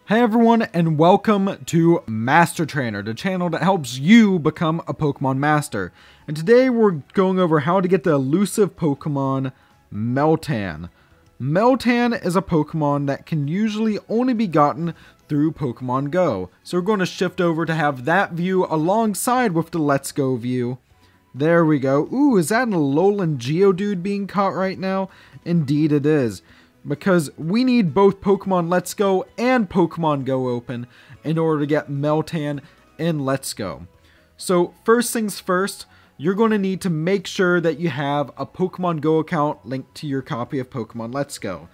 Hey everyone, and welcome to Master Trainer, the channel that helps you become a Pokemon Master. And today we're going over how to get the elusive Pokemon Meltan. Meltan is a Pokemon that can usually only be gotten through Pokemon Go. So we're going to shift over to have that view alongside with the Let's Go view. There we go. Ooh, is that a Alolan Geodude being caught right now? Indeed it is. Because we need both Pokemon Let's Go and Pokemon Go open in order to get Meltan in Let's Go. So first things first, you're going to need to make sure that you have a Pokemon Go account linked to your copy of Pokemon Let's Go.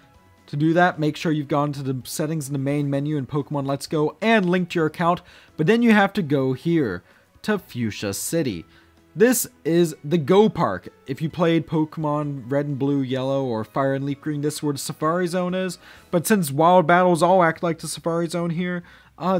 To do that, make sure you've gone to the settings in the main menu in Pokemon Let's Go and linked your account, but then you have to go here to Fuchsia City. This is the Go Park. If you played Pokemon Red and Blue, Yellow, or Fire and Leaf Green, this is where the Safari Zone is. But since Wild Battles all act like the Safari Zone here,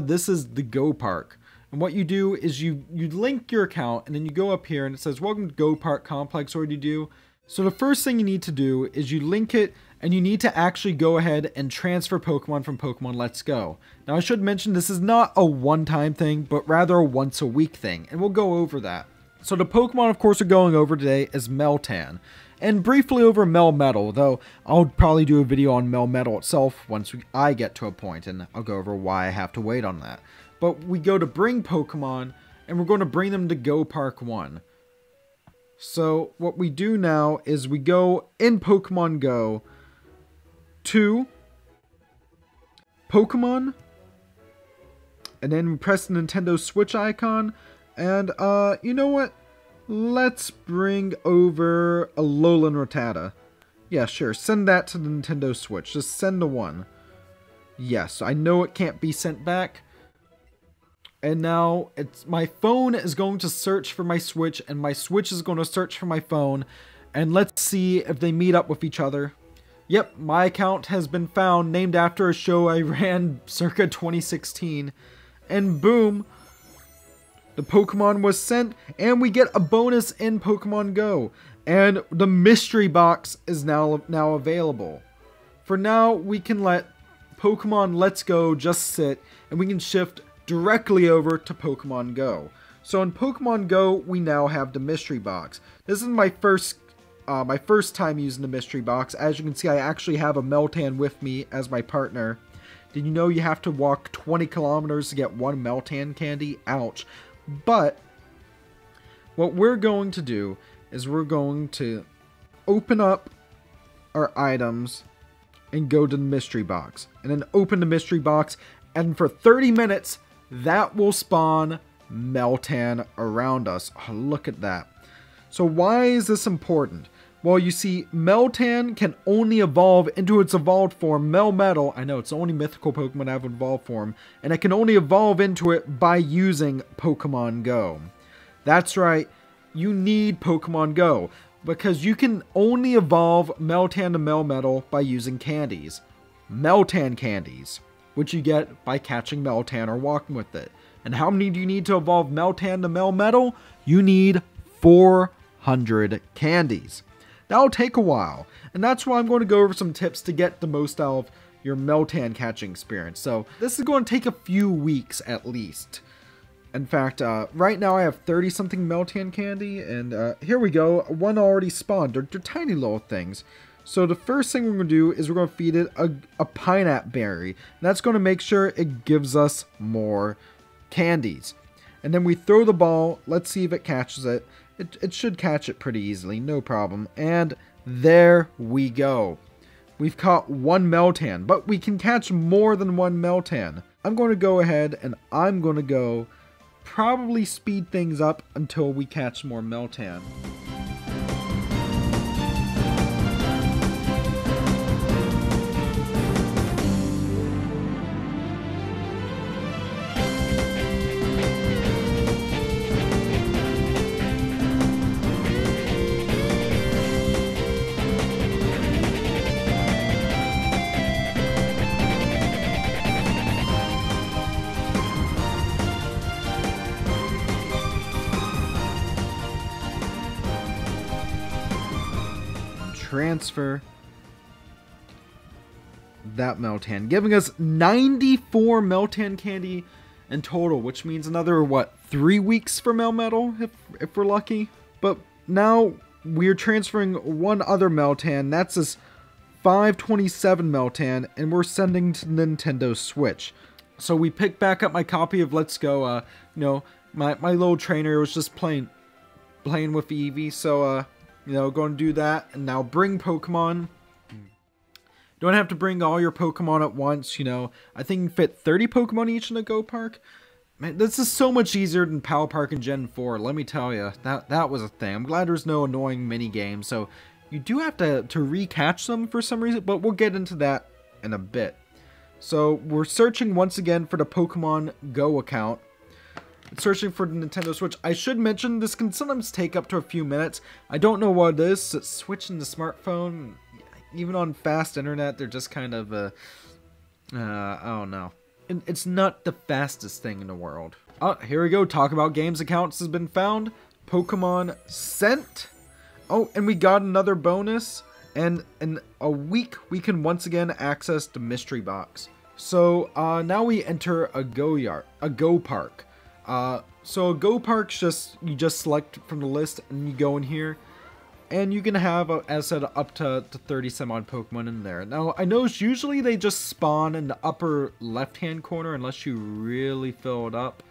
this is the Go Park. And what you do is you link your account, and then you go up here, and it says, Welcome to Go Park Complex, what do you do? So the first thing you need to do is you link it, and you need to actually go ahead and transfer Pokemon from Pokemon Let's Go. Now I should mention this is not a one-time thing, but rather a once-a-week thing, and we'll go over that. So the Pokemon, of course, we're going over today is Meltan, and briefly over Melmetal, though I'll probably do a video on Melmetal itself once I get to a point, and I'll go over why I have to wait on that. But we go to bring Pokemon, and we're going to bring them to Go Park 1. So what we do now is we go in Pokemon Go to Pokemon, and then we press the Nintendo Switch icon. And, you know what? Let's bring over a Alolan Rattata. Yeah, sure. Send that to the Nintendo Switch. Just send the one. Yes, I know it can't be sent back. And now, my phone is going to search for my Switch, and my Switch is going to search for my phone. And let's see if they meet up with each other. Yep, my account has been found, named after a show I ran circa 2016. And boom! The Pokemon was sent, and we get a bonus in Pokemon Go. And the mystery box is now available. For now, we can let Pokemon Let's Go just sit, and we can shift directly over to Pokemon Go. So in Pokemon Go, we now have the mystery box. This is my first time using the mystery box. As you can see, I actually have a Meltan with me as my partner. Did you know you have to walk 20 kilometers to get one Meltan candy? Ouch. But what we're going to do is we're going to open up our items and go to the mystery box. And then open the mystery box, and for 30 minutes, that will spawn Meltan around us. Oh, look at that. So why is this important? Well, you see, Meltan can only evolve into its evolved form, Melmetal. I know, it's the only mythical Pokemon to have evolved form. And it can only evolve into it by using Pokemon Go. That's right, you need Pokemon Go. Because you can only evolve Meltan to Melmetal by using candies. Meltan candies, which you get by catching Meltan or walking with it. And how many do you need to evolve Meltan to Melmetal? You need 400 candies. That'll take a while, and that's why I'm going to go over some tips to get the most out of your Meltan catching experience. So this is going to take a few weeks at least. In fact, right now I have 30 something Meltan candy, and here we go. One already spawned. They're tiny little things. So the first thing we're going to do is we're going to feed it a pineapple berry. And that's going to make sure it gives us more candies. And then we throw the ball. Let's see if it catches it. It should catch it pretty easily, no problem. And there we go. We've caught one Meltan, but we can catch more than one Meltan. I'm going to go ahead and I'm going to go probably speed things up until we catch more Meltan. Transfer. that Meltan, giving us 94 Meltan candy in total, which means another, what, 3 weeks for Melmetal, if we're lucky. But now we're transferring one other Meltan, that's this 527 Meltan, and we're sending to Nintendo Switch. So we picked back up my copy of Let's Go. You know, my little trainer was just playing with Eevee, so you know, going to do that, and now bring Pokemon. Don't have to bring all your Pokemon at once, you know. I think you can fit 30 Pokemon each in a Go Park. Man, this is so much easier than Power Park in Gen 4, let me tell you. That was a thing. I'm glad there's no annoying mini games, so you do have to recatch them for some reason, but we'll get into that in a bit. So we're searching once again for the Pokemon Go account. Searching for the Nintendo Switch. I should mention this can sometimes take up to a few minutes. I don't know what it is. It's switching the smartphone. Even on fast internet, they're just kind of I don't know. It's not the fastest thing in the world. Oh, here we go. Talk about games accounts has been found. Pokemon sent. Oh, and we got another bonus. And in a week, we can once again access the mystery box. So now we enter a Go Park. So a Go Park's you just select from the list and you go in here, and you can have, as I said, up to 30 some odd Pokemon in there. Now I notice usually they just spawn in the upper left hand corner unless you really fill it up.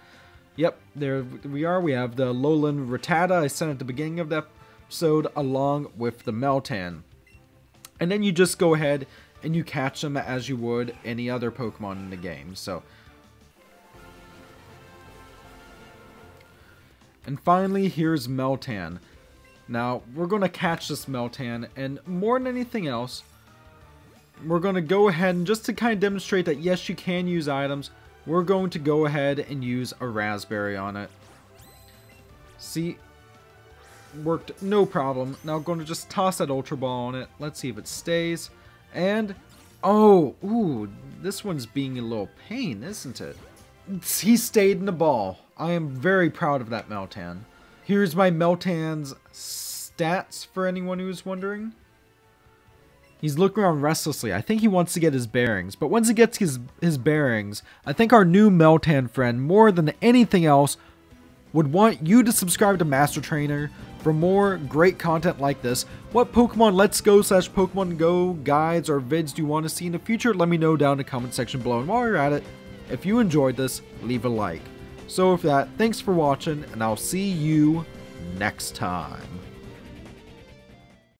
Yep, there we are. We have the Alolan Rattata I sent at the beginning of the episode along with the Meltan. And then you just go ahead and you catch them as you would any other Pokemon in the game. So. And finally, here's Meltan. Now, we're going to catch this Meltan, and more than anything else, we're going to go ahead and just to kind of demonstrate that yes, you can use items, we're going to go ahead and use a raspberry on it. See? Worked no problem. Now I'm going to just toss that Ultra Ball on it. Let's see if it stays. And, oh, ooh, this one's being a little pain, isn't it? He stayed in the ball. I am very proud of that Meltan. Here's my Meltan's stats for anyone who's wondering. He's looking around restlessly. I think he wants to get his bearings. But once he gets his bearings, I think our new Meltan friend, more than anything else, would want you to subscribe to Master Trainer for more great content like this. What Pokemon Let's Go / Pokemon Go guides or vids do you want to see in the future? Let me know down in the comment section below. And while you're at it, if you enjoyed this, leave a like. So with that, thanks for watching, and I'll see you next time.